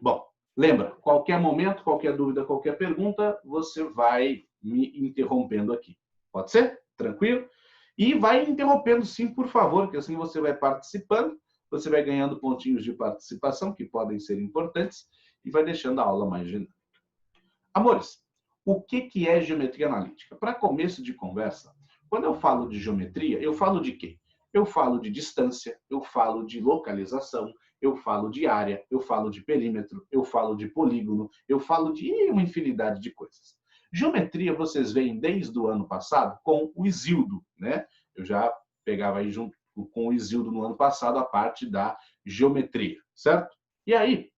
Bom, lembra, qualquer momento, qualquer dúvida, qualquer pergunta, você vai me interrompendo aqui. Pode ser? Tranquilo? E vai interrompendo sim, por favor, que assim você vai participando, você vai ganhando pontinhos de participação, que podem ser importantes, e vai deixando a aula mais dinâmica. Amores, o que é geometria analítica? Para começo de conversa, quando eu falo de geometria, eu falo de quê? Eu falo de distância, eu falo de localização, eu falo de área, eu falo de perímetro, eu falo de polígono, eu falo de uma infinidade de coisas. Geometria vocês veem desde o ano passado com o Isildo, né? Eu já pegava aí junto com o Isildo no ano passado a parte da geometria, certo? E aí,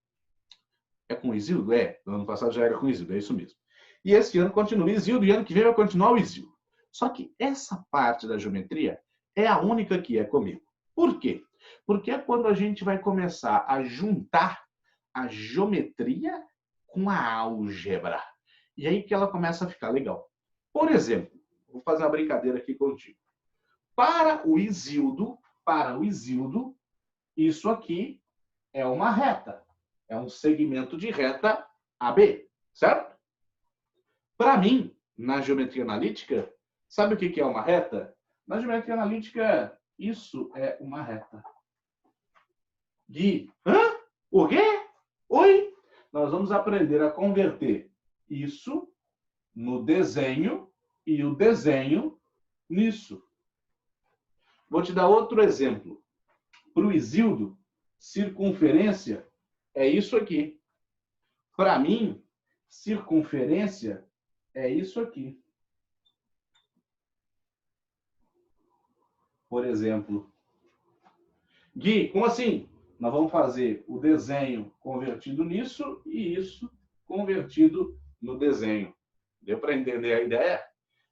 é com o Isildo? É, no ano passado já era com o Isildo, é isso mesmo. E esse ano continua o Isildo e ano que vem vai continuar o Isildo. Só que essa parte da geometria é a única que é comigo. Por quê? Porque é quando a gente vai começar a juntar a geometria com a álgebra. E aí que ela começa a ficar legal. Por exemplo, vou fazer uma brincadeira aqui contigo. Para o Isildo, isso aqui é uma reta. É um segmento de reta AB, certo? Para mim, na geometria analítica, sabe o que é uma reta? Na geometria analítica, isso é uma reta. Gui, hã? O quê? Oi? Nós vamos aprender a converter isso no desenho e o desenho nisso. Vou te dar outro exemplo. Para o Isildo, circunferência é isso aqui. Para mim, circunferência é isso aqui. Por exemplo. Gui, como assim? Nós vamos fazer o desenho convertido nisso e isso convertido no desenho. Deu para entender a ideia?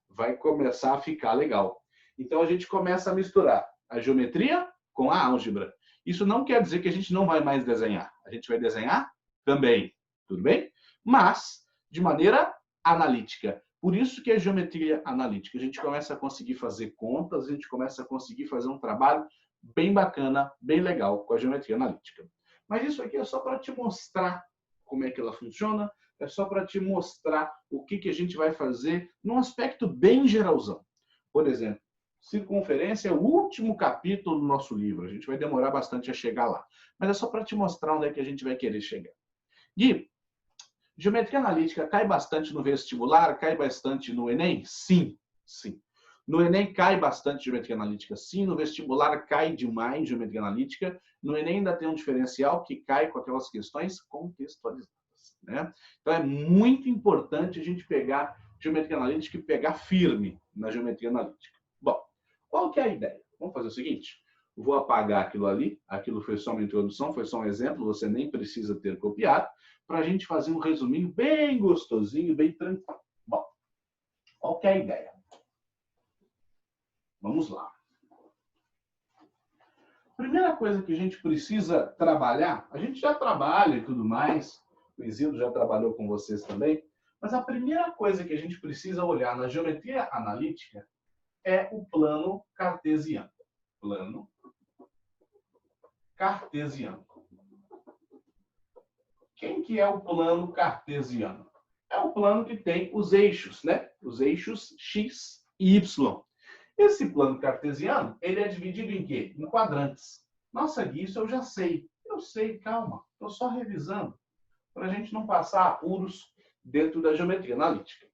Vai começar a ficar legal. Então, a gente começa a misturar a geometria com a álgebra. Isso não quer dizer que a gente não vai mais desenhar. A gente vai desenhar também, tudo bem? Mas, de maneira analítica. Por isso que é geometria analítica. A gente começa a conseguir fazer contas, a gente começa a conseguir fazer um trabalho bem bacana, bem legal com a geometria analítica. Mas isso aqui é só para te mostrar como é que ela funciona, é só para te mostrar o que a gente vai fazer num aspecto bem geralzão. Por exemplo, circunferência é o último capítulo do nosso livro. A gente vai demorar bastante a chegar lá. Mas é só para te mostrar onde é que a gente vai querer chegar. Gui, geometria analítica cai bastante no vestibular? Cai bastante no Enem? Sim, sim. No Enem cai bastante geometria analítica, sim. No vestibular cai demais geometria analítica. No Enem ainda tem um diferencial que cai com aquelas questões contextualizadas, né? Então é muito importante a gente pegar geometria analítica e pegar firme na geometria analítica. Bom, qual que é a ideia? Vamos fazer o seguinte. Vou apagar aquilo ali. Aquilo foi só uma introdução, foi só um exemplo. Você nem precisa ter copiado. Para a gente fazer um resuminho bem gostosinho, bem tranquilo. Bom, qual que é a ideia? Vamos lá. Primeira coisa que a gente precisa trabalhar, a gente já trabalha e tudo mais, o Isildo já trabalhou com vocês também, mas a primeira coisa que a gente precisa olhar na geometria analítica é o plano cartesiano. Plano cartesiano. Quem que é o plano cartesiano? É o plano que tem os eixos, né? Os eixos x e y. Esse plano cartesiano, ele é dividido em quê? Em quadrantes. Nossa, Gui, isso eu já sei. Eu sei, calma. Estou só revisando. Para a gente não passar apuros dentro da geometria analítica.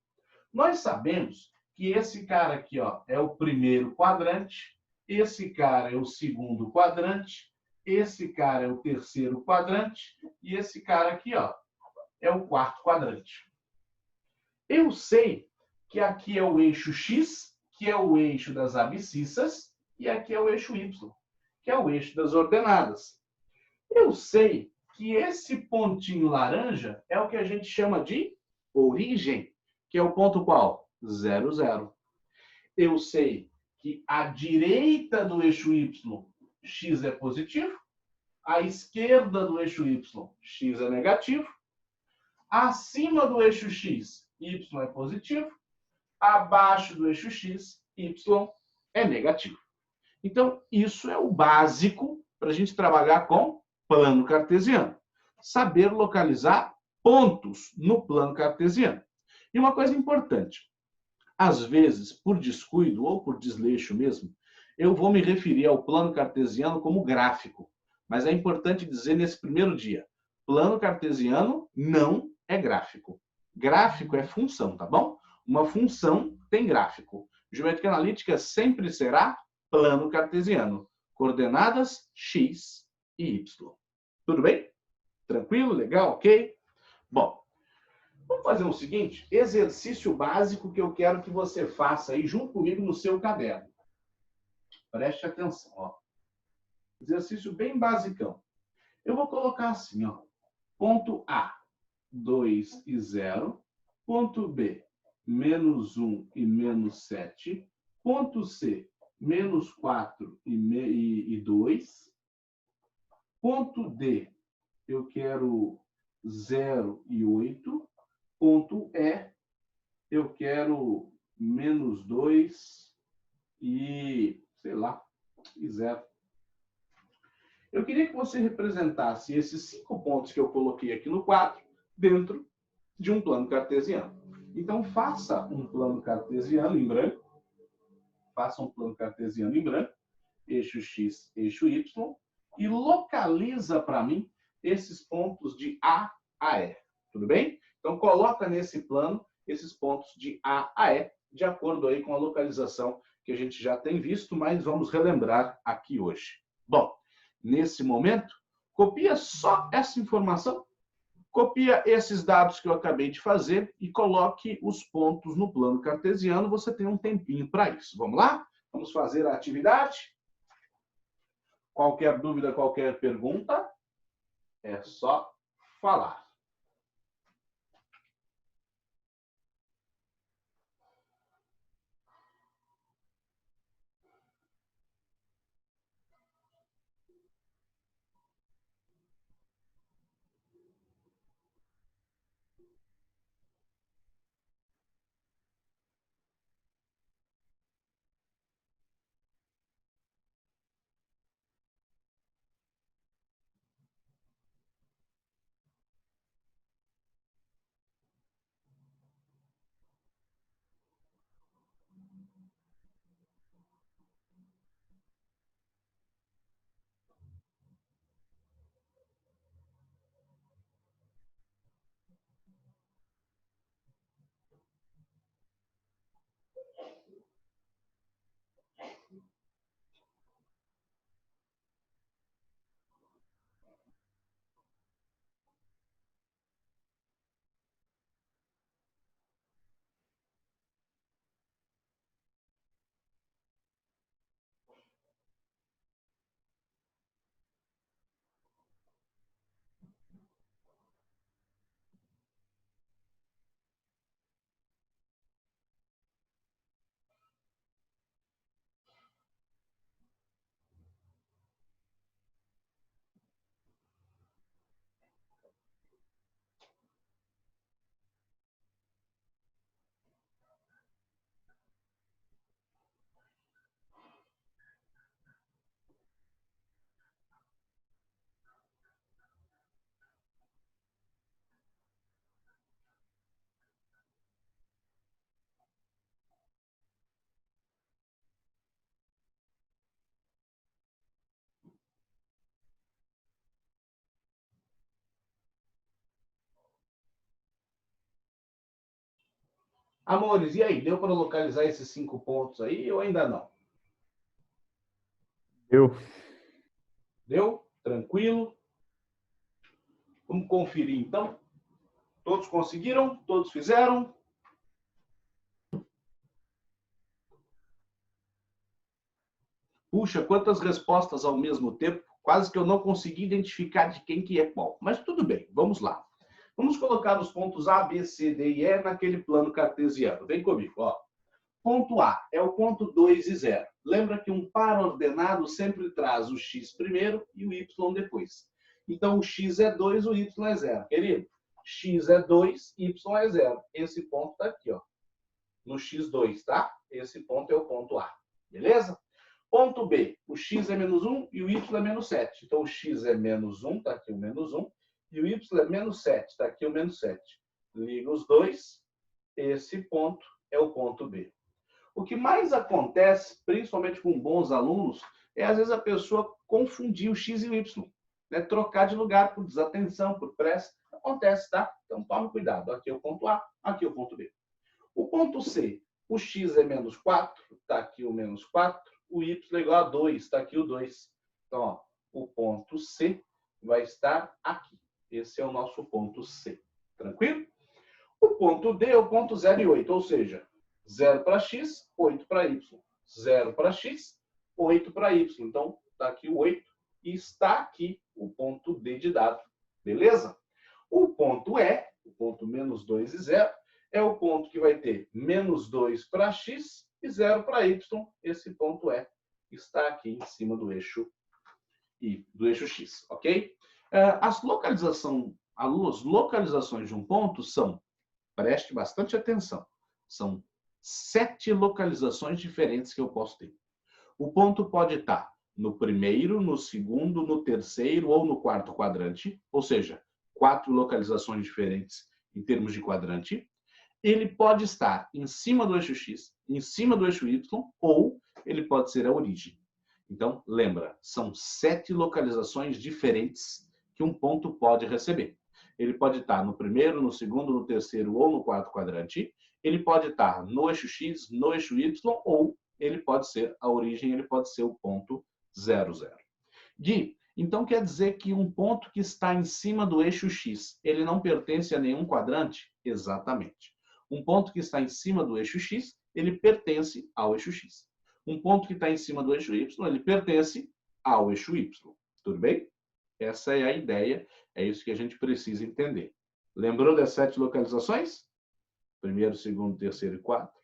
Nós sabemos que esse cara aqui, ó, é o primeiro quadrante, esse cara é o segundo quadrante, esse cara é o terceiro quadrante e esse cara aqui, ó, é o quarto quadrante. Eu sei que aqui é o eixo x, que é o eixo das abscissas, e aqui é o eixo y, que é o eixo das ordenadas. Eu sei que esse pontinho laranja é o que a gente chama de origem, que é o ponto qual? 0, 0. Eu sei que à direita do eixo y, x é positivo, à esquerda do eixo y, x é negativo, acima do eixo x, y é positivo, abaixo do eixo x, y é negativo. Então, isso é o básico para a gente trabalhar com plano cartesiano. saber localizar pontos no plano cartesiano. E uma coisa importante, às vezes, por descuido ou por desleixo mesmo, eu vou me referir ao plano cartesiano como gráfico. Mas é importante dizer nesse primeiro dia, plano cartesiano não é gráfico. Gráfico é função, tá bom? Uma função tem gráfico. Geometria analítica sempre será plano cartesiano. Coordenadas x e y. Tudo bem? Tranquilo? Legal? Ok? Bom, vamos fazer o seguinte, exercício básico que eu quero que você faça aí junto comigo no seu caderno. Preste atenção, ó. Exercício bem basicão. Eu vou colocar assim, ó. Ponto A, 2 e 0. Ponto B, menos 1 e menos 7. Ponto C, menos 4 e 2. Ponto D, eu quero 0 e 8. Ponto E, eu quero menos 2 e, sei lá, e 0. Eu queria que você representasse esses 5 pontos que eu coloquei aqui no quadro dentro de um plano cartesiano. Então, faça um plano cartesiano em branco. Faça um plano cartesiano em branco, eixo X, eixo Y, e localiza para mim esses pontos de A a E. Tudo bem? Então, coloca nesse plano esses pontos de A a E, de acordo aí com a localização que a gente já tem visto, mas vamos relembrar aqui hoje. Bom, nesse momento, copia só essa informação, copia esses dados que eu acabei de fazer e coloque os pontos no plano cartesiano. Você tem um tempinho para isso. Vamos lá? Vamos fazer a atividade? Qualquer dúvida, qualquer pergunta, é só falar. Amores, e aí? Deu para localizar esses 5 pontos aí ou ainda não? Eu. Deu? Tranquilo? Vamos conferir então? Todos conseguiram? Todos fizeram? Puxa, quantas respostas ao mesmo tempo. Quase que eu não consegui identificar de quem que é qual. Mas tudo bem, vamos lá. Vamos colocar os pontos A, B, C, D e E naquele plano cartesiano. Vem comigo, ó. Ponto A é o ponto 2 e 0. Lembra que um par ordenado sempre traz o x primeiro e o y depois. Então, o x é 2, o y é 0. Querido, x é 2, y é 0. Esse ponto está aqui, ó, no x2, tá? Esse ponto é o ponto A. Beleza? Ponto B, o x é menos 1 e o y é menos 7. Então, o x é menos 1, está aqui o menos 1, e o y é menos 7. Está aqui o menos 7. Liga os dois, esse ponto é o ponto B. O que mais acontece, principalmente com bons alunos, é às vezes a pessoa confundir o x e o y. Né? Trocar de lugar por desatenção, por pressa. Acontece, tá? Então tome cuidado. Aqui é o ponto A, aqui é o ponto B. O ponto C, o x é menos 4, está aqui o menos 4. O y é igual a 2, está aqui o 2. Então, ó, o ponto C vai estar aqui. Esse é o nosso ponto C. Tranquilo? O ponto D é o ponto 0 e 8, ou seja, 0 para x, 8 para y. 0 para x, 8 para y. Então, está aqui o 8 e está aqui o ponto D de dado. Beleza? O ponto E, o ponto menos 2 e 0, é o ponto que vai ter menos 2 para x e 0 para y. Esse ponto E está aqui em cima do eixo I, do eixo x, ok? As localizações de um ponto são, preste bastante atenção, são 7 localizações diferentes que eu posso ter. O ponto pode estar no primeiro, no segundo, no terceiro ou no quarto quadrante, ou seja, 4 localizações diferentes em termos de quadrante. Ele pode estar em cima do eixo x, em cima do eixo y, ou ele pode ser a origem. Então, lembra, são 7 localizações diferentes que um ponto pode receber. Ele pode estar no primeiro, no segundo, no terceiro ou no quarto quadrante. Ele pode estar no eixo x, no eixo y, ou ele pode ser a origem, ele pode ser o ponto 0, 0. Gui, então quer dizer que um ponto que está em cima do eixo x, ele não pertence a nenhum quadrante? Exatamente. Um ponto que está em cima do eixo x, ele pertence ao eixo x. Um ponto que está em cima do eixo y, ele pertence ao eixo y. Tudo bem? Essa é a ideia, é isso que a gente precisa entender. Lembrou das 7 localizações? Primeiro, segundo, terceiro e quarto.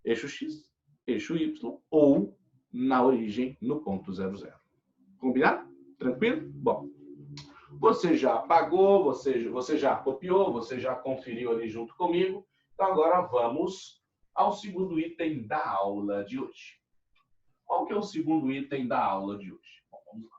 Eixo x, eixo y, ou na origem, no ponto 0, 0. Combinado? Tranquilo? Bom, você já apagou, você já copiou, você já conferiu ali junto comigo. Então, agora vamos ao segundo item da aula de hoje. Qual que é o segundo item da aula de hoje? Bom, vamos lá.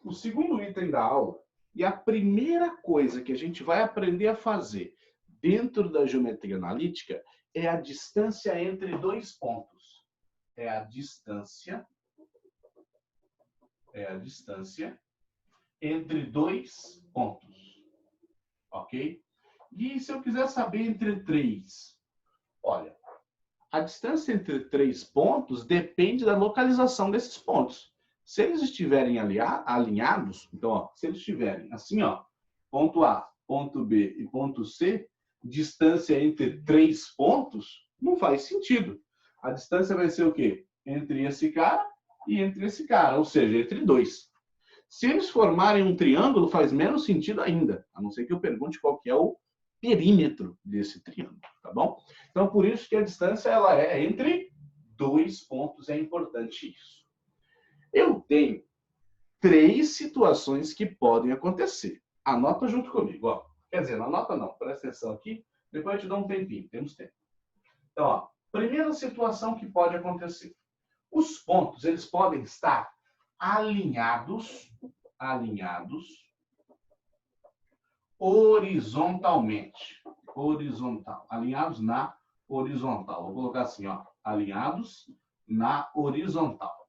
O segundo item da aula, e a primeira coisa que a gente vai aprender a fazer dentro da geometria analítica, é a distância entre dois pontos. É a distância entre dois pontos. Ok? E se eu quiser saber entre 3? Olha, a distância entre 3 pontos depende da localização desses pontos. Se eles estiverem alinhados, então, ó, se eles estiverem assim, ó, ponto A, ponto B e ponto C, distância entre 3 pontos, não faz sentido. A distância vai ser o quê? Entre esse cara e entre esse cara, ou seja, entre 2. Se eles formarem um triângulo, faz menos sentido ainda, a não ser que eu pergunte qual que é o perímetro desse triângulo, tá bom? Então, por isso que a distância ela é entre 2 pontos, é importante isso. Eu tenho 3 situações que podem acontecer. Anota junto comigo, ó. Quer dizer, não anota não, presta atenção aqui, depois eu te dou um tempinho, temos tempo. Então, ó, primeira situação que pode acontecer. Os pontos, eles podem estar alinhados horizontalmente. Alinhados na horizontal. Vou colocar assim, ó, alinhados na horizontal.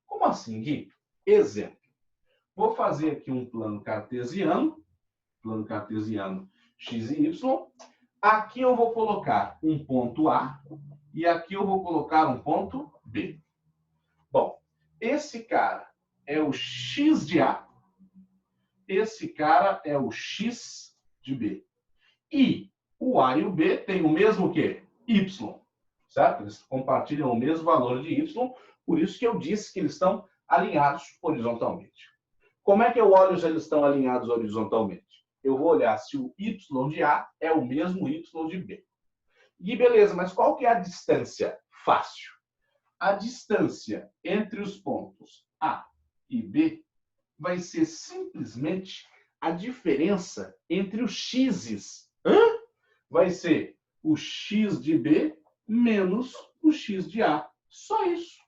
Como assim, Gui? Exemplo. Vou fazer aqui um plano cartesiano x e y. Aqui eu vou colocar um ponto A e aqui eu vou colocar um ponto B. Bom, esse cara é o x de A, esse cara é o x de B. E o A e o B têm o mesmo quê? Y, certo? Eles compartilham o mesmo valor de Y, por isso que eu disse que eles estão alinhados horizontalmente. Como é que eu olho se eles estão alinhados horizontalmente? Eu vou olhar se o Y de A é o mesmo Y de B. E beleza, mas qual que é a distância? Fácil. A distância entre os pontos A e B vai ser simplesmente a diferença entre os x's Vai ser o x de B menos o x de A. Só isso.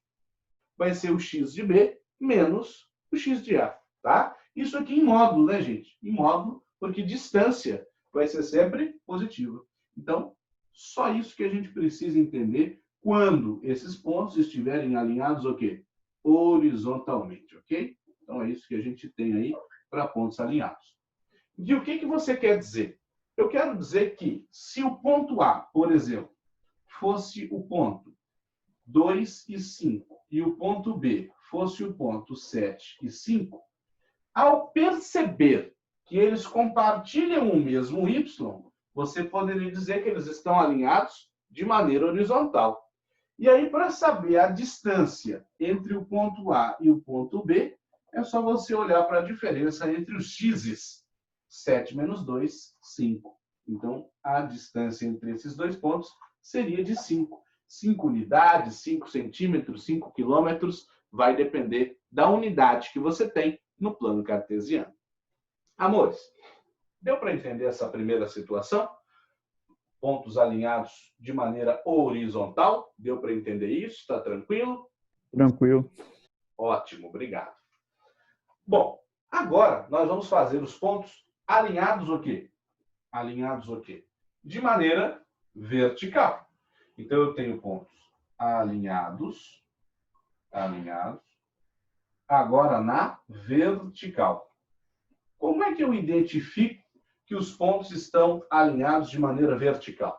Vai ser o x de B menos o x de A. Tá? Isso aqui em módulo, né, gente? Em módulo, porque distância vai ser sempre positiva. Então, só isso que a gente precisa entender quando esses pontos estiverem alinhados o quê? Horizontalmente, ok? Então, é isso que a gente tem aí para pontos alinhados. E o que você quer dizer? Eu quero dizer que se o ponto A, por exemplo, fosse o ponto 2 e 5 e o ponto B fosse o ponto 7 e 5, ao perceber que eles compartilham o mesmo y, você poderia dizer que eles estão alinhados de maneira horizontal. E aí, para saber a distância entre o ponto A e o ponto B, é só você olhar para a diferença entre os x's. 7 menos 2, 5. Então, a distância entre esses dois pontos seria de 5. 5 unidades, 5 centímetros, 5 quilômetros, vai depender da unidade que você tem no plano cartesiano. Amores, deu para entender essa primeira situação? Pontos alinhados de maneira horizontal. Deu para entender isso? Está tranquilo? Tranquilo. Ótimo, obrigado. Bom, agora nós vamos fazer os pontos alinhados o quê? Alinhados o quê? De maneira vertical. Então, eu tenho pontos alinhados, agora na vertical. Como é que eu identifico que os pontos estão alinhados de maneira vertical?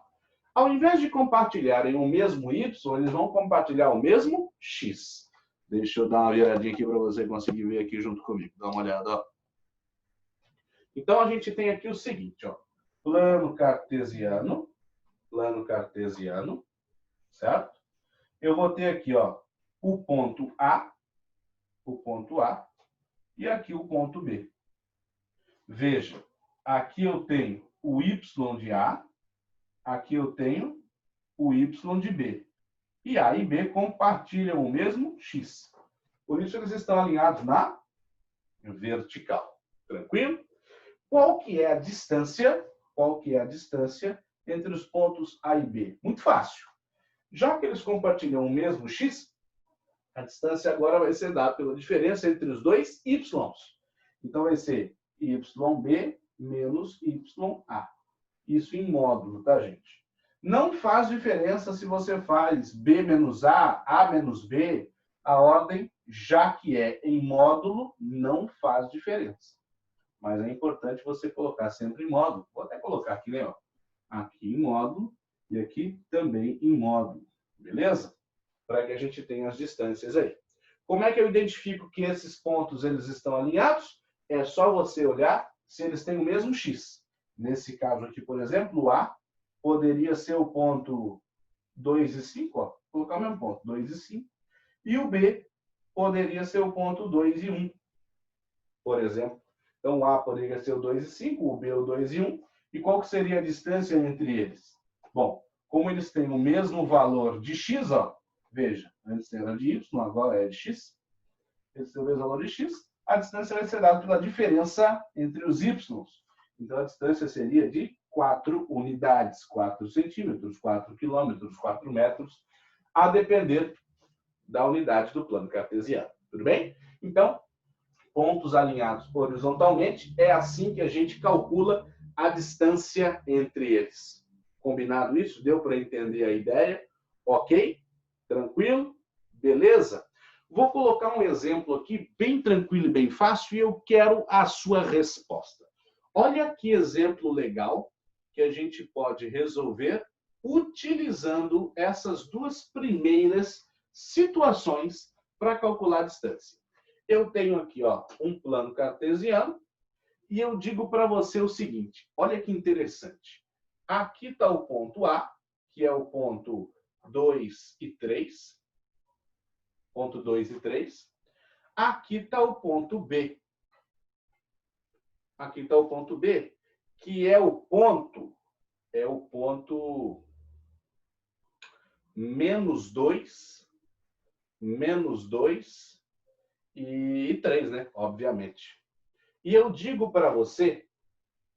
Ao invés de compartilharem o mesmo y, eles vão compartilhar o mesmo x. Deixa eu dar uma viradinha aqui para você conseguir ver aqui junto comigo. Dá uma olhada, ó. Então, a gente tem aqui o seguinte, ó. Plano cartesiano, certo? Eu vou ter aqui, ó, o ponto A, e aqui o ponto B. Veja, aqui eu tenho o y de A, aqui eu tenho o y de B. E A e B compartilham o mesmo x. Por isso eles estão alinhados na vertical. Tranquilo? Qual que é a distância? Qual que é a distância entre os pontos A e B? Muito fácil. Já que eles compartilham o mesmo x, a distância agora vai ser dada pela diferença entre os dois y. Então, vai ser yb menos ya. Isso em módulo, tá, gente? Não faz diferença se você faz b menos a menos b, a ordem, já que é em módulo, não faz diferença. Mas é importante você colocar sempre em módulo. Vou até colocar aqui, né? Ó. Aqui em módulo e aqui também em módulo. Beleza? Para que a gente tenha as distâncias aí. Como é que eu identifico que esses pontos eles estão alinhados? É só você olhar se eles têm o mesmo x. Nesse caso aqui, por exemplo, o A poderia ser o ponto 2 e 5, ó, vou colocar o mesmo ponto, 2 e 5. E o B poderia ser o ponto 2 e 1, por exemplo. Então, o A poderia ser o 2 e 5, o B o 2 e 1. E qual que seria a distância entre eles? Bom, como eles têm o mesmo valor de x, ó, veja, antes era de y, agora é de x. Eles têm o mesmo valor de x. A distância vai ser dada pela diferença entre os y. Então, a distância seria de 4 unidades, 4 centímetros, 4 quilômetros, 4 metros, a depender da unidade do plano cartesiano. Tudo bem? Então, pontos alinhados horizontalmente, é assim que a gente calcula a distância entre eles. Combinado isso? Deu para entender a ideia? Ok? Tranquilo? Beleza? Vou colocar um exemplo aqui bem tranquilo e bem fácil e eu quero a sua resposta. Olha que exemplo legal que a gente pode resolver utilizando essas duas primeiras situações para calcular a distância. Eu tenho aqui, ó, um plano cartesiano e eu digo para você o seguinte, olha que interessante. Aqui está o ponto A, que é o ponto 2 e 3. Ponto 2 e 3. Aqui está o ponto B. Aqui está o ponto B, que é o ponto menos 2 e 3, né? Obviamente. E eu digo para você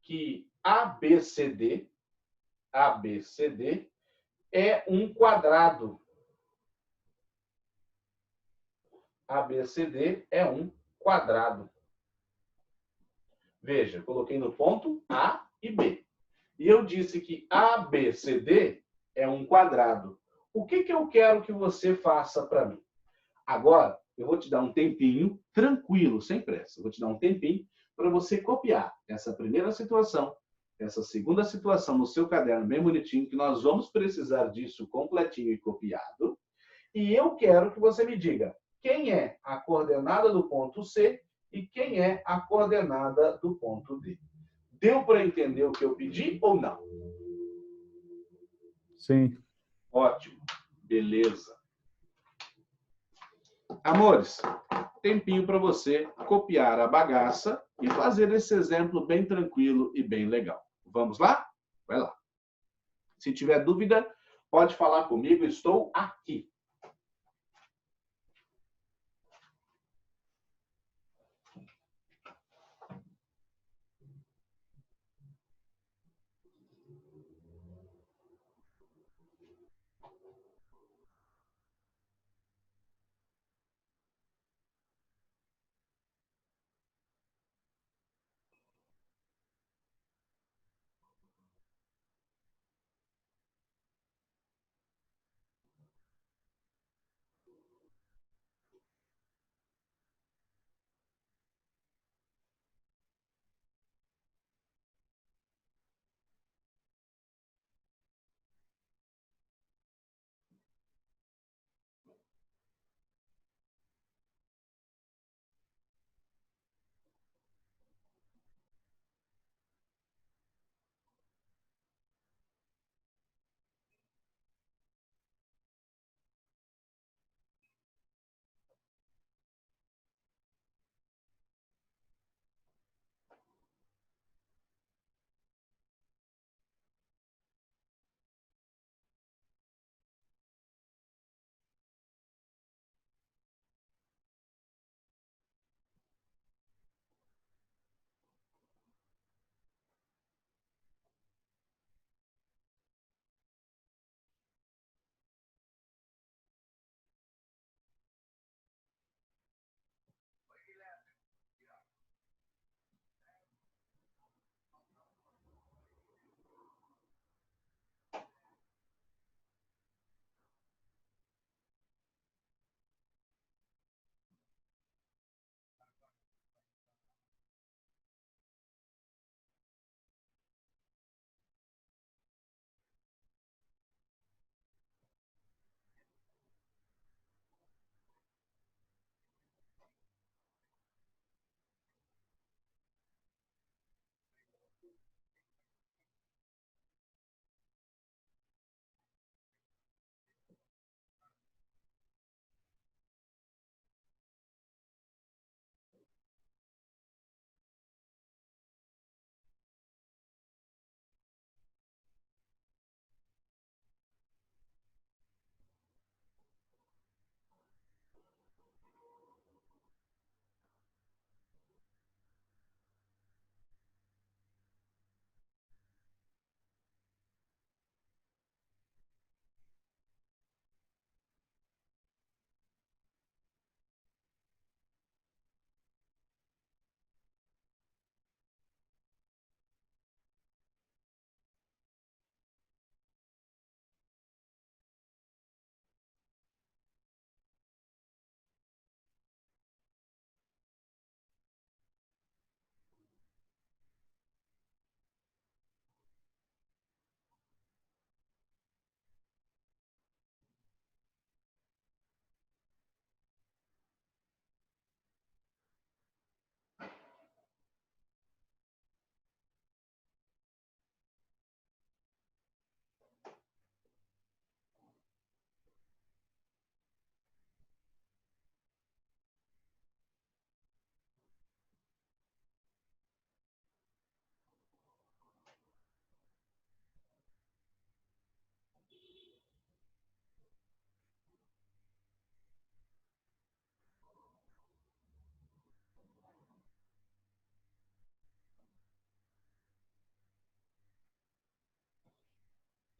que ABCD é um quadrado. ABCD é um quadrado. Veja, coloquei no ponto A e B. E eu disse que ABCD é um quadrado. O que eu quero que você faça para mim? Agora, eu vou te dar um tempinho, tranquilo, sem pressa. Eu vou te dar um tempinho para você copiar essa primeira situação, essa segunda situação no seu caderno bem bonitinho, que nós vamos precisar disso completinho e copiado. E eu quero que você me diga quem é a coordenada do ponto C e quem é a coordenada do ponto D. Deu para entender o que eu pedi ou não? Sim. Ótimo. Beleza. Amores, tempinho para você copiar a bagaça e fazer esse exemplo bem tranquilo e bem legal. Vamos lá? Vai lá. Se tiver dúvida, pode falar comigo, estou aqui.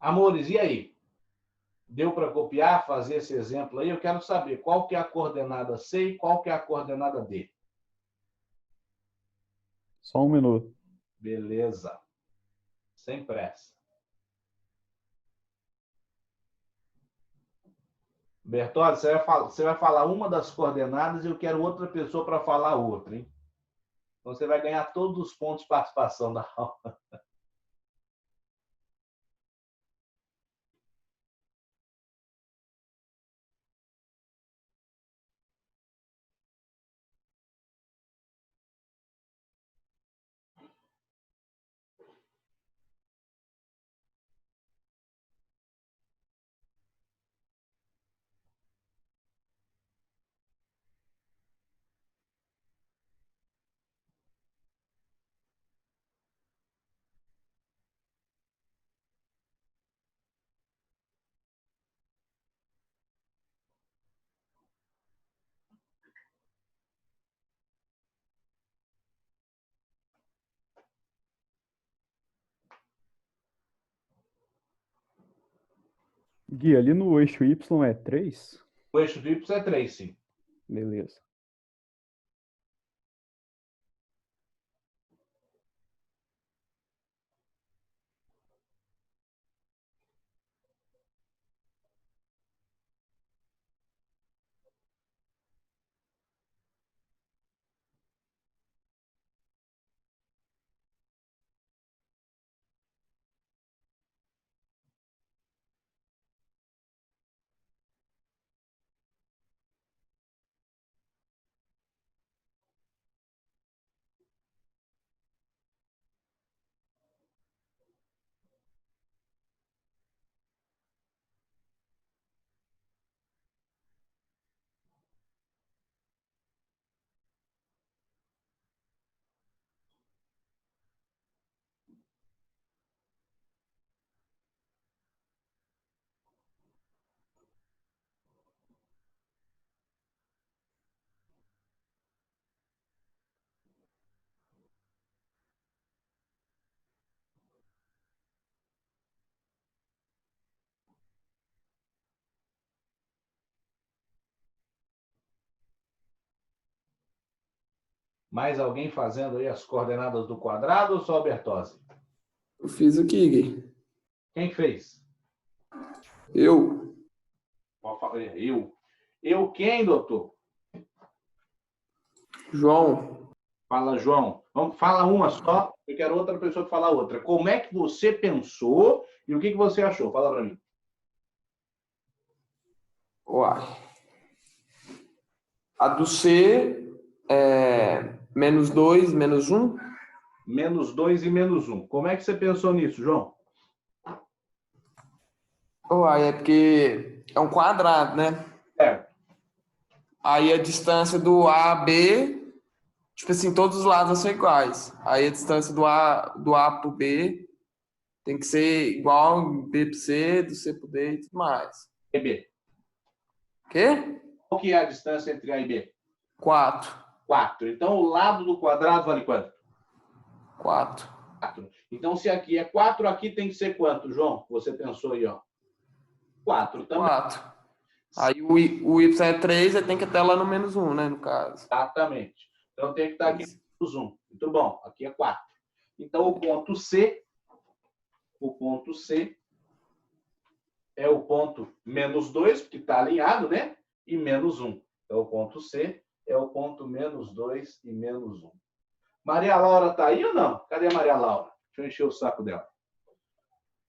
Amores, e aí? Deu para copiar, fazer esse exemplo aí? Eu quero saber qual que é a coordenada C e qual que é a coordenada D. Só um minuto. Beleza. Sem pressa. Bertolli, você vai falar uma das coordenadas e eu quero outra pessoa para falar outra, hein? Então você vai ganhar todos os pontos de participação da aula. Gui, ali no eixo Y é 3? O eixo do Y é 3, sim. Beleza. Mais alguém fazendo aí as coordenadas do quadrado ou só a Bertozzi? Eu fiz aqui, Gui. Quem fez? Eu. Eu. Eu quem, doutor? João. Fala, João. Vamos, fala uma só, eu quero outra pessoa que falar outra. Como é que você pensou e o que você achou? Fala para mim. Uai. A do C é -2, -1. -2 e -1. Como é que você pensou nisso, João? Uai, é porque é um quadrado, né? É. Aí a distância do A a B, tipo assim, todos os lados são iguais. Aí a distância do A pro B tem que ser igual B pro C, do C pro D e tudo mais. E B. Quê? Qual que é a distância entre A e B? 4. 4. Então, o lado do quadrado vale quanto? 4. 4. Então, se aqui é 4, aqui tem que ser quanto, João? Você pensou aí, ó. 4 também. 4. Aí o Y é 3, aí tem que estar lá no -1, né, no caso. Exatamente. Então, tem que estar aqui -1. Muito bom. Aqui é 4. Então, o ponto C é o ponto -2, porque está alinhado, né? E -1. Então, o ponto C é o ponto -2 e -1. Maria Laura está aí ou não? Cadê a Maria Laura? Deixa eu encher o saco dela.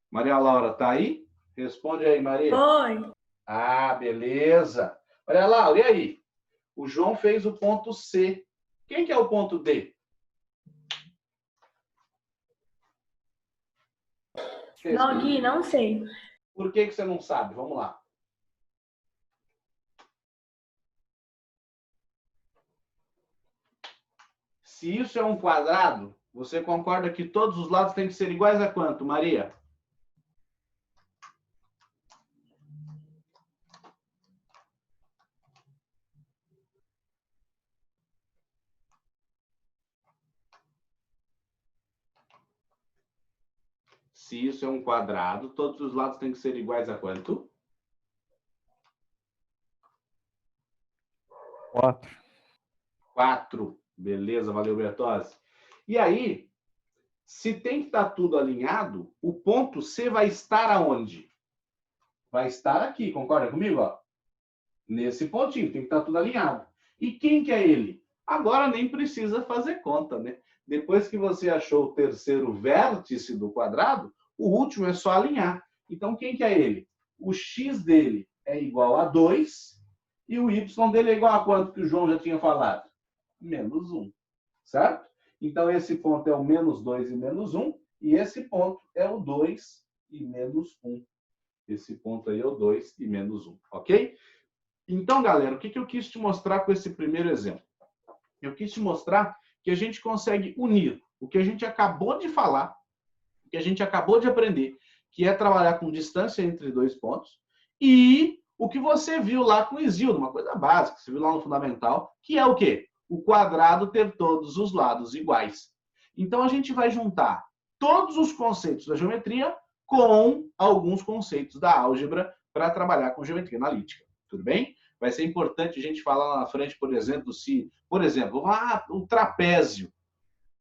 Maria Laura está aí? Responde aí, Maria. Oi. Ah, beleza. Maria Laura, e aí? O João fez o ponto C. Quem que é o ponto D? Não, Gui, não sei. Por que você não sabe? Vamos lá. Se isso é um quadrado, você concorda que todos os lados têm que ser iguais a quanto, Maria? Se isso é um quadrado, todos os lados têm que ser iguais a quanto? 4. 4. Beleza, valeu, Bertozzi. E aí, se tem que estar tudo alinhado, o ponto C vai estar aonde? Vai estar aqui, concorda comigo? Ó? Nesse pontinho, tem que estar tudo alinhado. E quem que é ele? Agora nem precisa fazer conta, né? Depois que você achou o terceiro vértice do quadrado, o último é só alinhar. Então, quem que é ele? O x dele é igual a 2 e o y dele é igual a quanto que o João já tinha falado? Menos 1, certo? Então, esse ponto é o menos 2 e menos 1, e esse ponto é o 2 e menos 1. Esse ponto aí é o 2 e menos 1, ok? Então, galera, o que eu quis te mostrar com esse primeiro exemplo? Eu quis te mostrar que a gente consegue unir o que a gente acabou de falar, o que a gente acabou de aprender, que é trabalhar com distância entre dois pontos, e o que você viu lá com o Isildo, uma coisa básica, você viu lá no fundamental, que é o quê? O quadrado ter todos os lados iguais. Então, a gente vai juntar todos os conceitos da geometria com alguns conceitos da álgebra para trabalhar com geometria analítica. Tudo bem? Vai ser importante a gente falar lá na frente, por exemplo, o trapézio.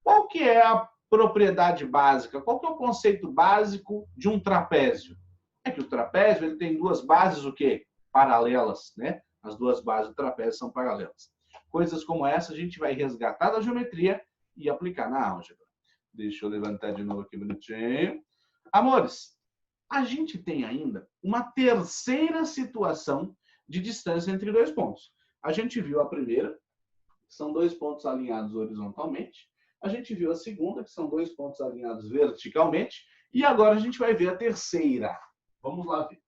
Qual que é a propriedade básica? Qual que é o conceito básico de um trapézio? É que o trapézio ele tem duas bases o quê? Paralelas, né? As duas bases do trapézio são paralelas. Coisas como essa a gente vai resgatar da geometria e aplicar na álgebra. Deixa eu levantar de novo aqui bonitinho. Amores, a gente tem ainda uma terceira situação de distância entre dois pontos. A gente viu a primeira, que são dois pontos alinhados horizontalmente. A gente viu a segunda, que são dois pontos alinhados verticalmente. E agora a gente vai ver a terceira. Vamos lá ver.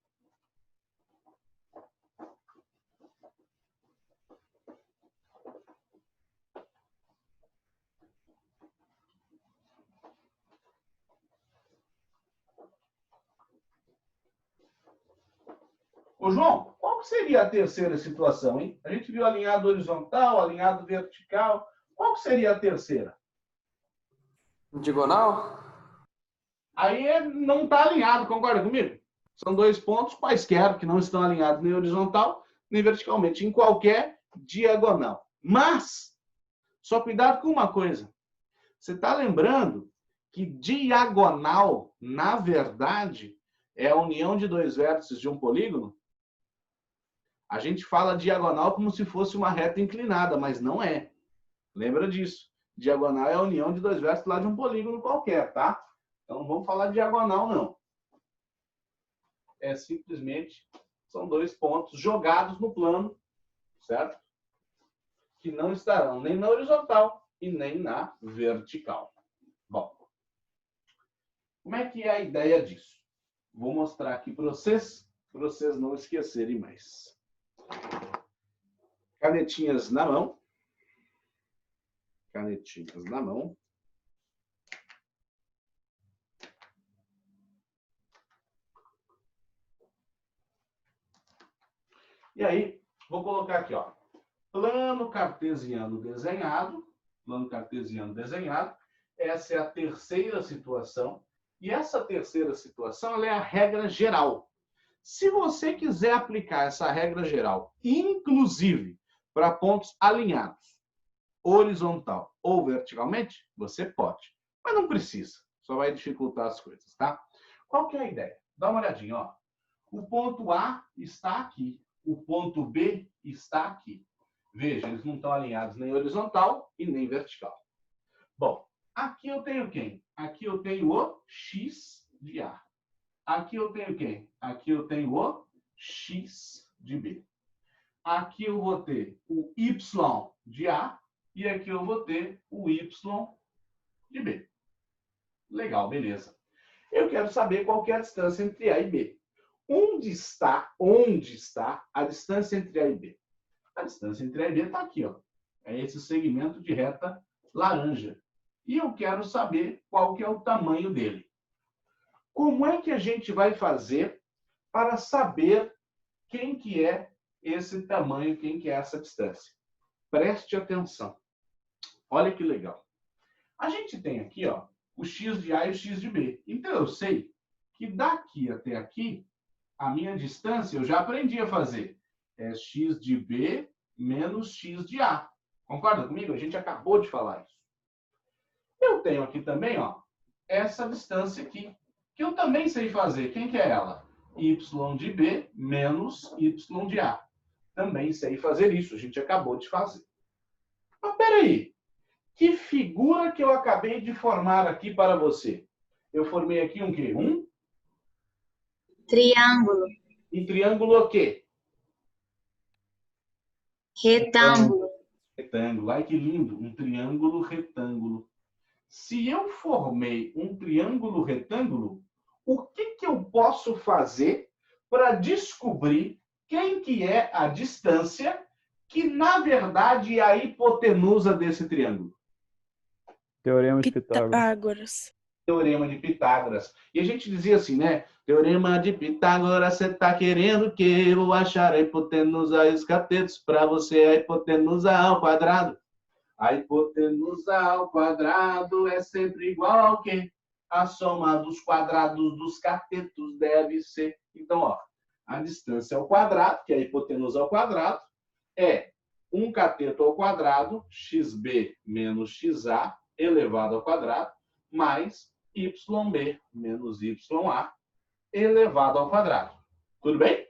Ô, João, qual que seria a terceira situação, hein? A gente viu alinhado horizontal, alinhado vertical. Qual que seria a terceira? Diagonal? Aí não está alinhado, concorda comigo? São dois pontos quaisquer que não estão alinhados nem horizontal, nem verticalmente, em qualquer diagonal. Mas, só cuidado com uma coisa. Você está lembrando que diagonal, na verdade, é a união de dois vértices de um polígono? A gente fala diagonal como se fosse uma reta inclinada, mas não é. Lembra disso. Diagonal é a união de dois vértices lá de um polígono qualquer, tá? Então não vamos falar diagonal, não. É simplesmente, são dois pontos jogados no plano, certo? Que não estarão nem na horizontal e nem na vertical. Bom, como é que é a ideia disso? Vou mostrar aqui para vocês não esquecerem mais. Canetinhas na mão. Canetinhas na mão. E aí, vou colocar aqui, ó. Plano cartesiano desenhado. Plano cartesiano desenhado. Essa é a terceira situação. E essa terceira situação ela é a regra geral. Se você quiser aplicar essa regra geral, inclusive para pontos alinhados, horizontal ou verticalmente, você pode. Mas não precisa. Só vai dificultar as coisas, tá? Qual que é a ideia? Dá uma olhadinha, ó. O ponto A está aqui. O ponto B está aqui. Veja, eles não estão alinhados nem horizontal e nem vertical. Bom, aqui eu tenho quem? Aqui eu tenho o X de A. Aqui eu tenho quem? Aqui eu tenho o X de B. Aqui eu vou ter o Y de A e aqui eu vou ter o Y de B. Legal, beleza. Eu quero saber qual que é a distância entre A e B. Onde está a distância entre A e B? A distância entre A e B está aqui, ó. É esse segmento de reta laranja. E eu quero saber qual que é o tamanho dele. Como é que a gente vai fazer para saber quem que é esse tamanho, quem que é essa distância? Preste atenção. Olha que legal. A gente tem aqui, ó, o x de A e o x de B. Então, eu sei que daqui até aqui, a minha distância, eu já aprendi a fazer. É x de B menos x de A. Concorda comigo? A gente acabou de falar isso. Eu tenho aqui também, ó, essa distância aqui, que eu também sei fazer. Quem que é ela? Y de B menos Y de A. Também sei fazer isso. A gente acabou de fazer. Mas peraí. Que figura que eu acabei de formar aqui para você? Eu formei aqui um quê? Triângulo. Um triângulo o quê? Retângulo. Retângulo. Ai, que lindo. Um triângulo retângulo. Se eu formei um triângulo retângulo, o que eu posso fazer para descobrir quem que é a distância que, na verdade, é a hipotenusa desse triângulo? Teorema de Pitágoras. Pitágoras. Teorema de Pitágoras. E a gente dizia assim, né? Teorema de Pitágoras, você está querendo que eu achar a hipotenusa e os catetos para você a hipotenusa ao quadrado. A hipotenusa ao quadrado é sempre igual ao quê? A soma dos quadrados dos catetos deve ser. Então, ó, a distância ao quadrado, que é a hipotenusa ao quadrado, é 1 cateto ao quadrado, xb menos xa, elevado ao quadrado, mais yb menos ya, elevado ao quadrado. Tudo bem?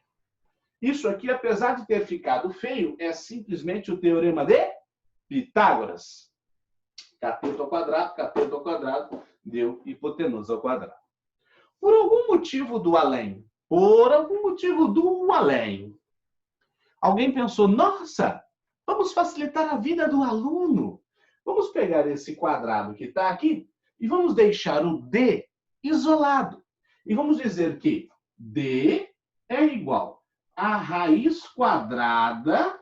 Isso aqui, apesar de ter ficado feio, é simplesmente o teorema de Pitágoras. Cateto ao quadrado, deu hipotenusa ao quadrado. Por algum motivo do além, alguém pensou, nossa, vamos facilitar a vida do aluno. Vamos pegar esse quadrado que está aqui e vamos deixar o D isolado. E vamos dizer que D é igual a raiz quadrada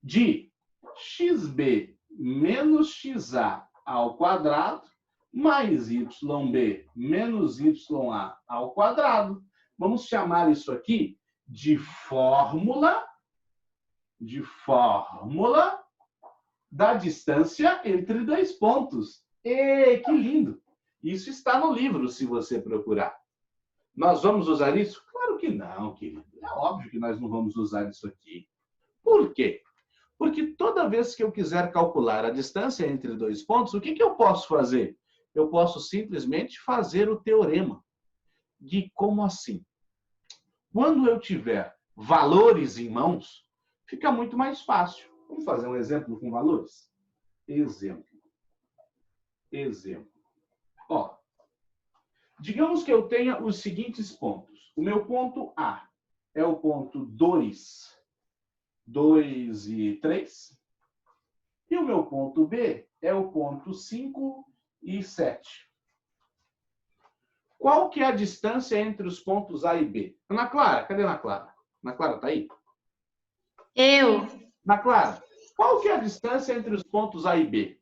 de xb menos xa ao quadrado mais yb menos ya ao quadrado. Vamos chamar isso aqui de fórmula da distância entre dois pontos. E que lindo! Isso está no livro, se você procurar. Nós vamos usar isso? Claro que não, querido. É óbvio que nós não vamos usar isso aqui. Por quê? Porque toda vez que eu quiser calcular a distância entre dois pontos, o que eu posso fazer? Eu posso simplesmente fazer o teorema. De como assim? Quando eu tiver valores em mãos, fica muito mais fácil. Vamos fazer um exemplo com valores? Exemplo. Ó, digamos que eu tenha os seguintes pontos. O meu ponto A é o ponto 2 e 3. E o meu ponto B é o ponto 5 e 7. Qual que é a distância entre os pontos A e B? Ana Clara, cadê a Ana Clara? Ana Clara está aí? Eu. Ana Clara, qual que é a distância entre os pontos A e B?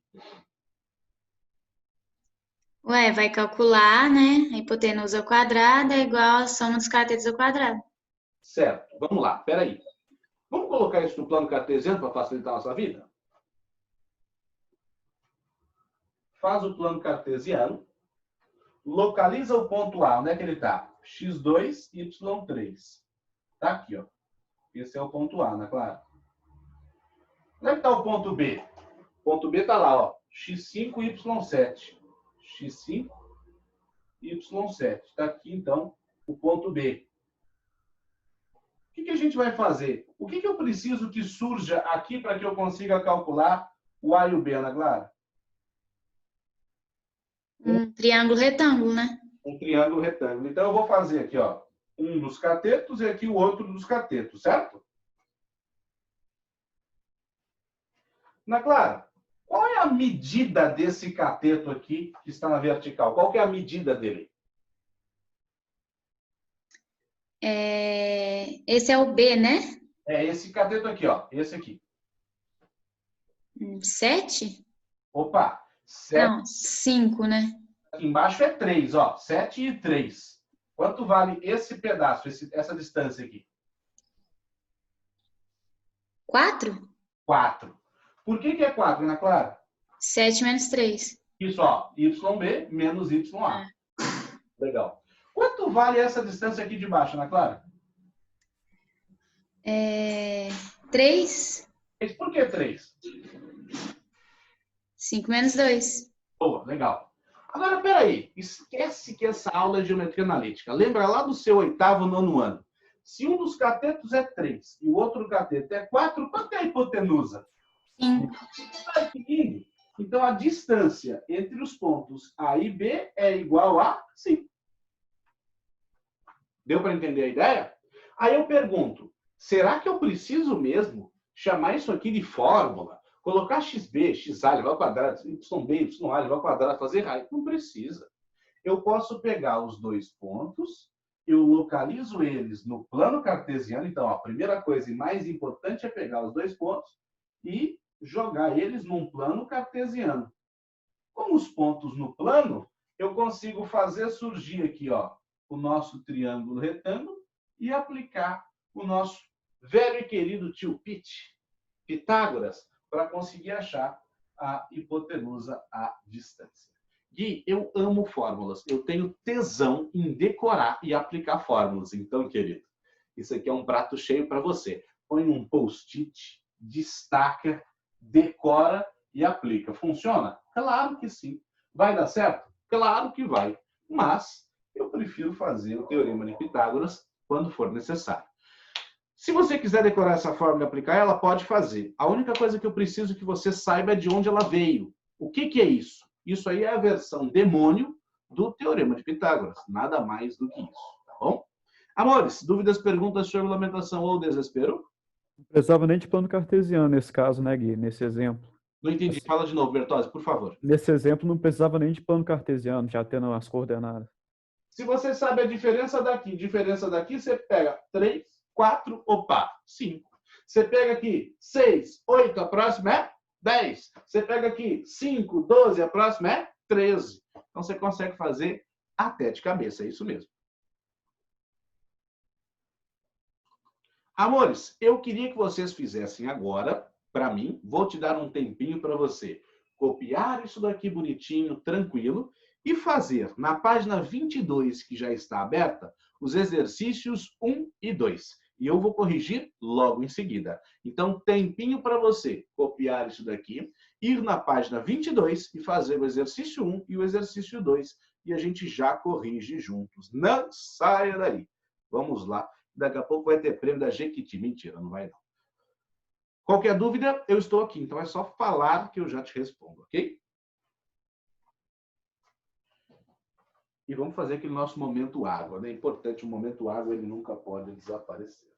Ué, vai calcular, né? A hipotenusa ao quadrado é igual a soma dos catetos ao quadrado. Certo. Vamos lá, peraí. Vamos colocar isso no plano cartesiano para facilitar a nossa vida? Faz o plano cartesiano. Localiza o ponto A. Onde é que ele está? x2, y3. Está aqui, ó. Esse é o ponto A, não é claro? Onde é que está o ponto B? O ponto B está lá, ó. x5, y7. x5, y7. Está aqui, então, o ponto B. O que a gente vai fazer? O que eu preciso que surja aqui para que eu consiga calcular o A e o B, Ana Clara? Um triângulo retângulo, né? Um triângulo retângulo. Então, eu vou fazer aqui, ó, um dos catetos e aqui o outro dos catetos, certo? Ana Clara, qual é a medida desse cateto aqui que está na vertical? Qual que é a medida dele? Esse é o B, né? É esse cateto aqui, ó. Esse aqui. 7? Opa! 7. Não, 5, né? Aqui embaixo é 3, ó. 7 e 3. Quanto vale esse pedaço, essa distância aqui? 4? 4. Por que é 4, Ana Clara? 7 menos 3. Isso, ó, YB menos YA. Legal. Quanto vale essa distância aqui de baixo, Ana Clara? 3, Por que 3? 5 menos 2. Boa, legal. Agora, peraí. Esquece que essa aula é de geometria analítica. Lembra lá do seu 8º, 9º ano? Se um dos catetos é 3 e o outro cateto é 4, quanto é a hipotenusa? 5. Ai, que lindo. Então, a distância entre os pontos A e B é igual a 5. Deu para entender a ideia? Aí eu pergunto, será que eu preciso mesmo chamar isso aqui de fórmula? Colocar xb, xa elevado ao quadrado, yb, ya elevado ao quadrado, fazer raiz? Não precisa. Eu posso pegar os dois pontos, eu localizo eles no plano cartesiano. Então, a primeira coisa e mais importante é pegar os dois pontos e jogar eles num plano cartesiano. Com os pontos no plano, eu consigo fazer surgir aqui, ó, o nosso triângulo retângulo e aplicar o nosso velho e querido tio Pitágoras, para conseguir achar a hipotenusa à distância. Gui, eu amo fórmulas. Eu tenho tesão em decorar e aplicar fórmulas. Então, querido, isso aqui é um prato cheio para você. Põe um post-it, destaca, decora e aplica. Funciona? Claro que sim. Vai dar certo? Claro que vai. Mas eu prefiro fazer o teorema de Pitágoras quando for necessário. Se você quiser decorar essa fórmula e aplicar, ela pode fazer. A única coisa que eu preciso que você saiba é de onde ela veio. O que é isso? Isso aí é a versão demônio do teorema de Pitágoras. Nada mais do que isso, tá bom? Amores, dúvidas, perguntas sobre regulamentação ou desespero? Não precisava nem de plano cartesiano nesse caso, né, Gui? Nesse exemplo. Não entendi. Assim, Fala de novo, Bertozzi, por favor. nesse exemplo não precisava nem de plano cartesiano, já tendo as coordenadas. Se você sabe a diferença daqui, você pega 3, 4, opa, 5. Você pega aqui 6, 8, a próxima é 10. Você pega aqui 5, 12, a próxima é 13. Então você consegue fazer até de cabeça, é isso mesmo. Amores, eu queria que vocês fizessem agora, para mim, vou te dar um tempinho para você copiar isso daqui bonitinho, tranquilo, e fazer na página 22, que já está aberta, os exercícios 1 e 2. E eu vou corrigir logo em seguida. Então, tempinho para você copiar isso daqui, ir na página 22 e fazer o exercício 1 e o exercício 2. E a gente já corrige juntos. Não saia daí. Vamos lá. Daqui a pouco vai ter prêmio da Jequiti. Mentira, não vai não. Qualquer dúvida, eu estou aqui. Então é só falar que eu já te respondo, ok? E vamos fazer aquele nosso momento água, né? É importante, o momento água, ele nunca pode desaparecer.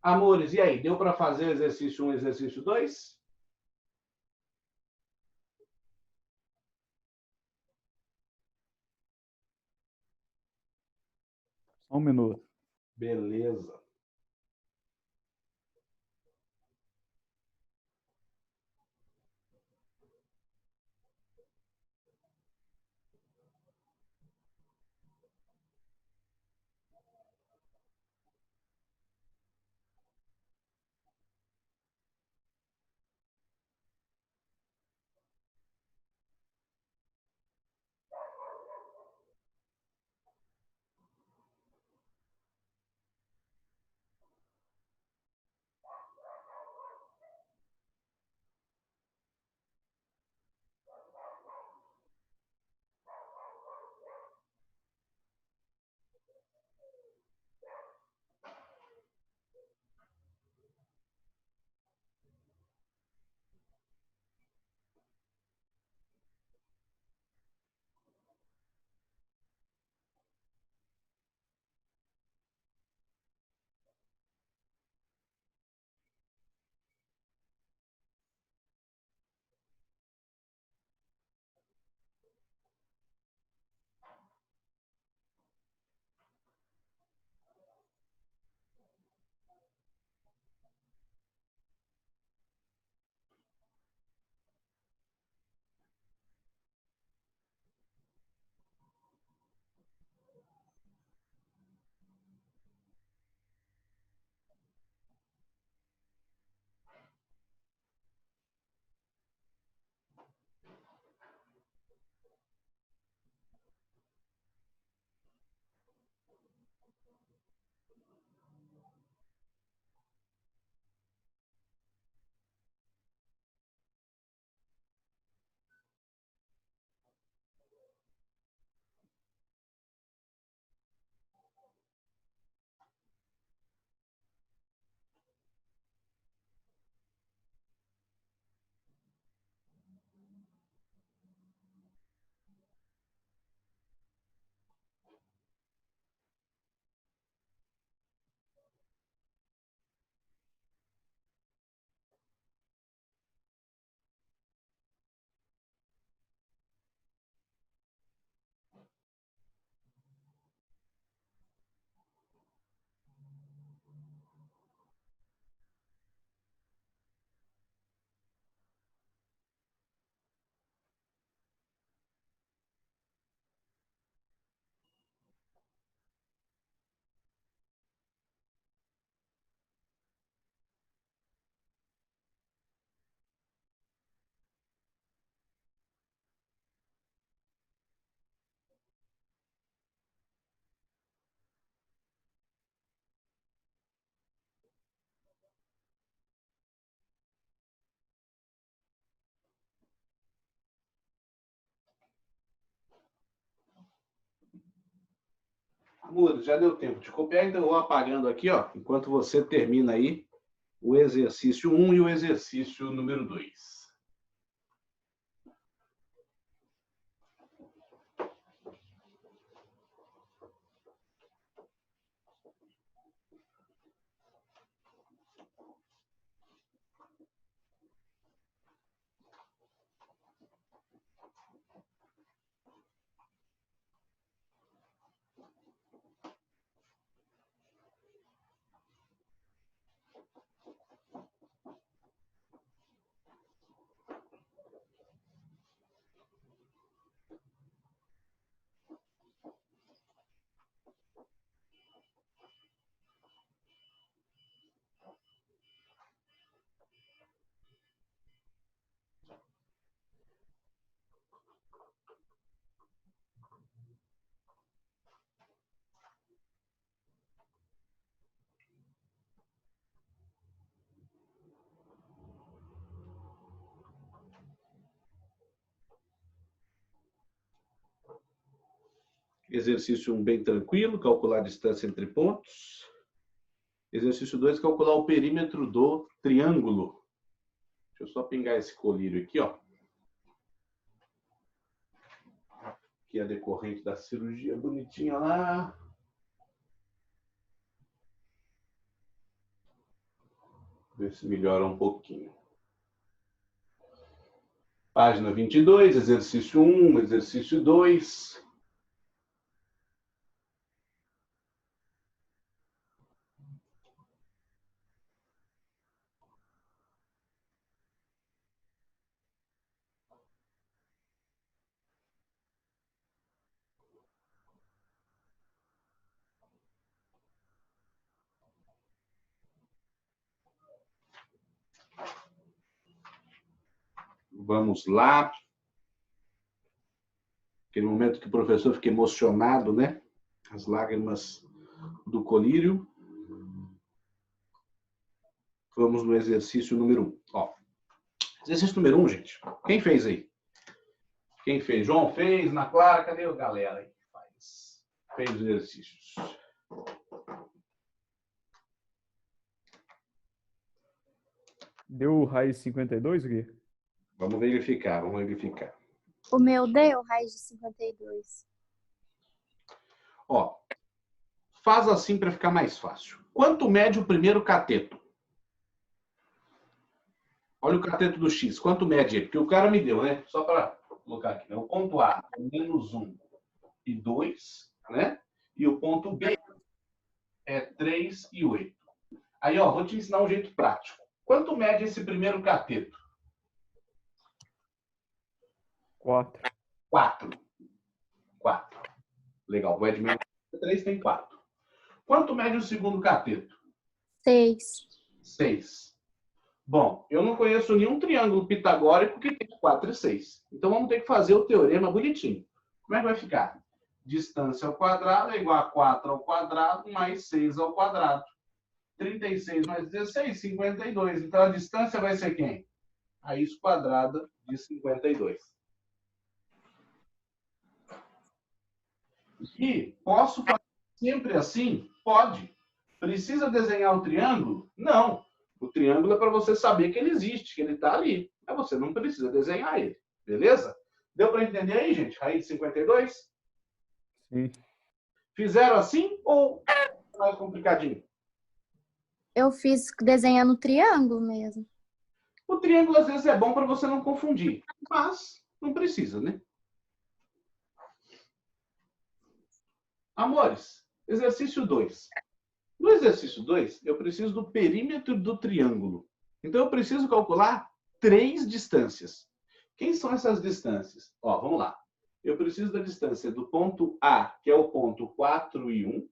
Amores, e aí? Deu para fazer exercício 1 e exercício 2? Só um minuto. Beleza. Amores, já deu tempo de copiar, então eu vou apagando aqui, ó, enquanto você termina aí o exercício 1 e o exercício número 2. Exercício 1 bem tranquilo, calcular a distância entre pontos. Exercício 2, calcular o perímetro do triângulo. Deixa eu só pingar esse colírio aqui, ó. Que é decorrente da cirurgia bonitinha lá. Ver se melhora um pouquinho. Página 22, exercício 1, exercício 2. Vamos lá. Aquele momento que o professor fica emocionado, né? As lágrimas do colírio. Vamos no exercício número 1. Ó, exercício número 1, gente. Quem fez aí? Quem fez? João fez, Ana Clara, cadê a galera aí que faz? Fez os exercícios. Deu raiz de 52, Gui? Vamos verificar, vamos verificar. O meu deu raiz de 52. Ó, faz assim para ficar mais fácil. Quanto mede o primeiro cateto? Olha o cateto do X, quanto mede ele? Porque o cara me deu, né? Só para colocar aqui. Né? O ponto A é menos 1 e 2, né? E o ponto B é 3 e 8. Aí, ó, vou te ensinar um jeito prático. Quanto mede esse primeiro cateto? 4. 4. 4. Legal. O menos 3 tem 4. Quanto mede o segundo cateto? 6. 6. Bom, eu não conheço nenhum triângulo pitagórico que tenha 4 e 6. Então, vamos ter que fazer o teorema bonitinho. Como é que vai ficar? Distância ao quadrado é igual a 4 ao quadrado mais 6 ao quadrado. 36 mais 16, 52. Então, a distância vai ser quem? A raiz quadrada de 52. E posso fazer sempre assim? Pode. Precisa desenhar o triângulo? Não. O triângulo é para você saber que ele existe, que ele está ali. Mas você não precisa desenhar ele. Beleza? Deu para entender aí, gente? Raiz de 52? Sim. Fizeram assim ou mais complicadinho? Eu fiz desenhando triângulo mesmo. O triângulo, às vezes, é bom para você não confundir. Mas não precisa, né? Amores, exercício 2. No exercício 2, eu preciso do perímetro do triângulo. Então, eu preciso calcular 3 distâncias. Quem são essas distâncias? Ó, vamos lá. Eu preciso da distância do ponto A, que é o ponto 4 e 1.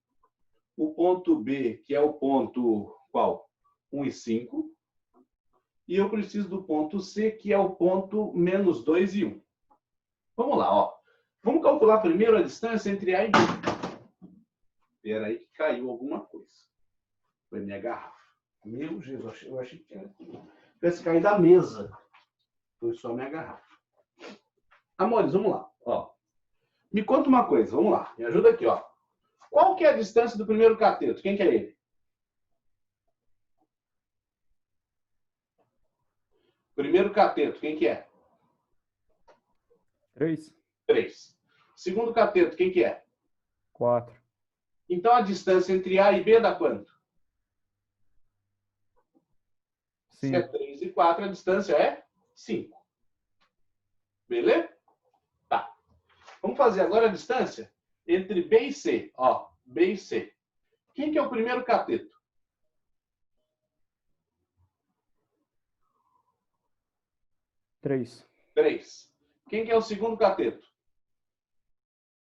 O ponto B, que é o ponto qual? 1 e 5. E eu preciso do ponto C, que é o ponto menos 2 e 1. Vamos lá, ó. Vamos calcular primeiro a distância entre A e B. Espera aí que caiu alguma coisa. Foi minha garrafa. Meu Jesus, eu achei que era... Tivesse caído da mesa. Foi só minha garrafa. Amores, vamos lá. Ó. Me conta uma coisa, vamos lá. Me ajuda aqui, ó. Qual que é a distância do primeiro cateto? Quem que é ele? Primeiro cateto, quem que é? 3. 3. Segundo cateto, quem que é? 4. Então, a distância entre A e B dá quanto? Se é 3 e 4, a distância é 5. Beleza? Tá. Vamos fazer agora a distância entre B e C. Ó, B e C. Quem que é o primeiro cateto? 3. 3. Quem que é o segundo cateto?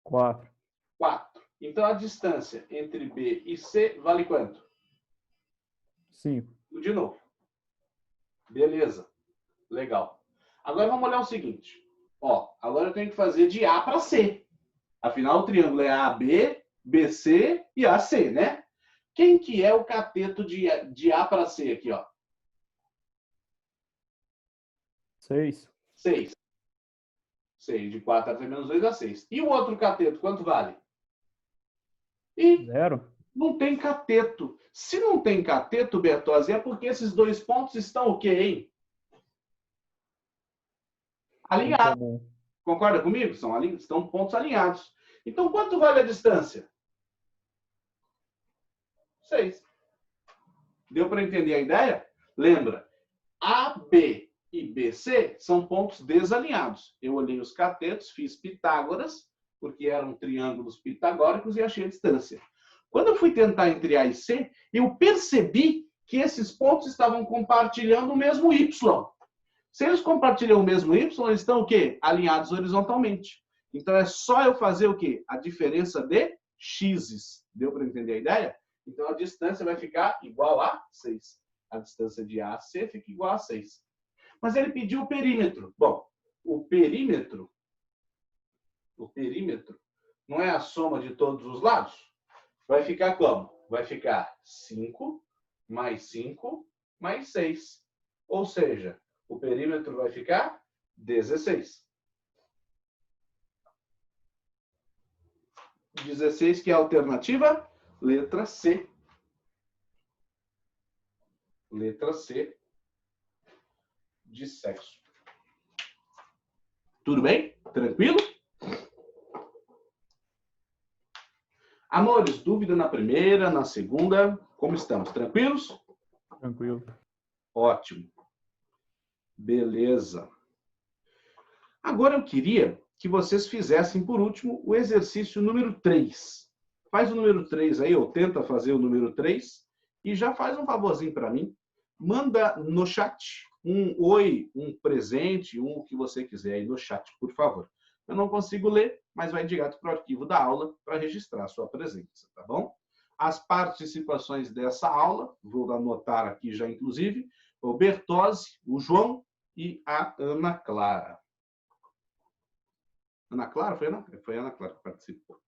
4. 4. Então, a distância entre B e C vale quanto? 5. De novo. Beleza. Legal. Agora vamos olhar o seguinte. Ó, agora eu tenho que fazer de A para C. Afinal, o triângulo é AB, BC e AC, né? Quem que é o cateto de A para C aqui, ó? 6. 6. 6 de 4 até menos 2 dá 6. E o outro cateto, quanto vale? E 0. não tem cateto. Se não tem cateto, Bertozzi, é porque esses dois pontos estão o quê, hein? Alinhados. Concorda comigo? Estão pontos alinhados. Então, quanto vale a distância? 6. Deu para entender a ideia? Lembra, AB e BC são pontos desalinhados. Eu olhei os catetos, fiz Pitágoras, porque eram triângulos pitagóricos e achei a distância. Quando eu fui tentar entre A e C, eu percebi que esses pontos estavam compartilhando o mesmo Y. Se eles compartilham o mesmo Y, eles estão o quê? Alinhados horizontalmente. Então é só eu fazer o quê? A diferença de x's. Deu para entender a ideia? Então a distância vai ficar igual a 6. A distância de A a C fica igual a 6. Mas ele pediu o perímetro. Bom, o perímetro não é a soma de todos os lados? Vai ficar como? Vai ficar 5 mais 5 mais 6. Ou seja, o perímetro vai ficar 16. 16, que é a alternativa? Letra C. Letra C de sexo. Tudo bem? Tranquilo? Amores, dúvida na primeira, na segunda? Como estamos? Tranquilos? Tranquilo. Ótimo. Beleza. Agora eu queria que vocês fizessem, por último, o exercício número 3. Faz o número 3 aí, ou tenta fazer o número 3, e já faz um favorzinho para mim. Manda no chat um oi, um presente, um o que você quiser aí no chat, por favor. Eu não consigo ler, mas vai direto para o arquivo da aula para registrar a sua presença, tá bom? As participações dessa aula, vou anotar aqui já, inclusive, o Bertozzi, o João e a Ana Clara. Ana Clara? Foi a Ana Clara que participou.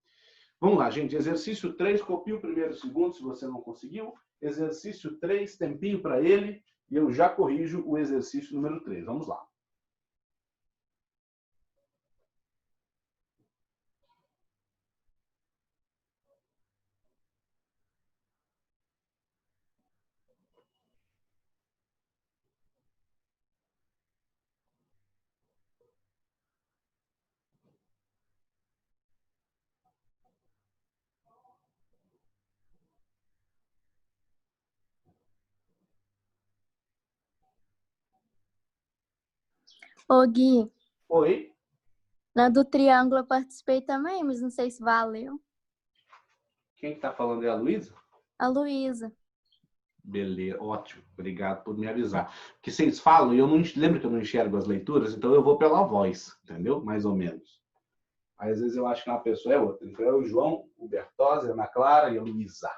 Vamos lá, gente. Exercício 3, copia o primeiro e o segundo, se você não conseguiu. Exercício 3, tempinho para ele, e eu já corrijo o exercício número 3. Vamos lá. Ô, Gui, Oi? na do triângulo eu participei também, mas não sei se valeu. Quem está falando é a Luísa? A Luísa. Beleza, ótimo. Obrigado por me avisar. Porque vocês falam, e eu não lembro que eu não enxergo as leituras, então eu vou pela voz, entendeu? Mais ou menos. Aí, às vezes eu acho que uma pessoa é outra. Então é o João, o Bertozzi, a Ana Clara e a Luísa.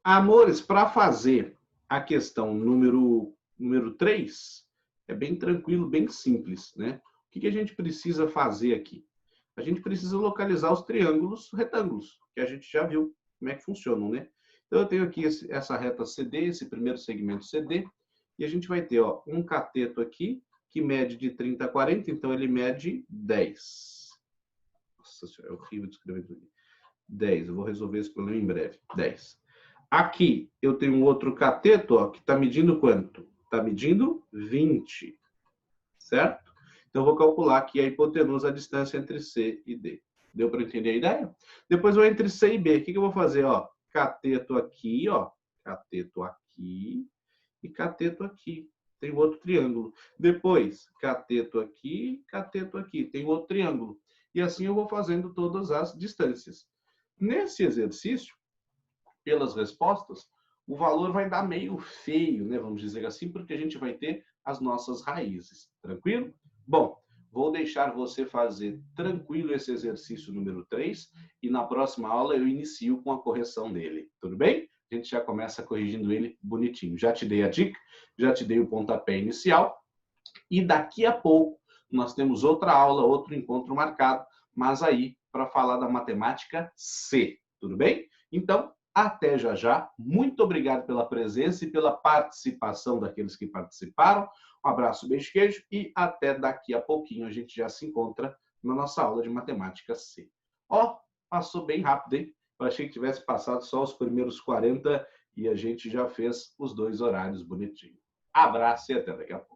Amores, para fazer a questão número 3, é bem tranquilo, bem simples, né? O que a gente precisa fazer aqui? A gente precisa localizar os triângulos retângulos, que a gente já viu como é que funcionam, né? Então, eu tenho aqui essa reta CD, esse primeiro segmento CD, e a gente vai ter ó, um cateto aqui, que mede de 30 a 40, então ele mede 10. Nossa senhora, é horrível de escrever tudo aqui. 10, eu vou resolver esse problema em breve. 10. Aqui eu tenho um outro cateto ó, que está medindo quanto? Está medindo 20, certo? Então, eu vou calcular aqui a hipotenusa, a distância entre C e D. Deu para entender a ideia? Depois, eu entre C e B. O que eu vou fazer? Ó, cateto aqui, ó, cateto aqui e cateto aqui. Tem outro triângulo. Depois, cateto aqui, tem outro triângulo. E assim eu vou fazendo todas as distâncias. Nesse exercício, pelas respostas, o valor vai dar meio feio, né? Vamos dizer assim, porque a gente vai ter as nossas raízes. Tranquilo? Bom, vou deixar você fazer tranquilo esse exercício número 3 e na próxima aula eu inicio com a correção dele. Tudo bem? A gente já começa corrigindo ele bonitinho. Já te dei a dica, já te dei o pontapé inicial e daqui a pouco nós temos outra aula, outro encontro marcado, mas aí para falar da matemática C. Tudo bem? Então, até já já. Muito obrigado pela presença e pela participação daqueles que participaram. Um abraço, beijo, queijo e até daqui a pouquinho a gente já se encontra na nossa aula de matemática C. Ó, passou bem rápido, hein? Eu achei que tivesse passado só os primeiros 40 e a gente já fez os 2 horários bonitinho. Abraço e até daqui a pouco.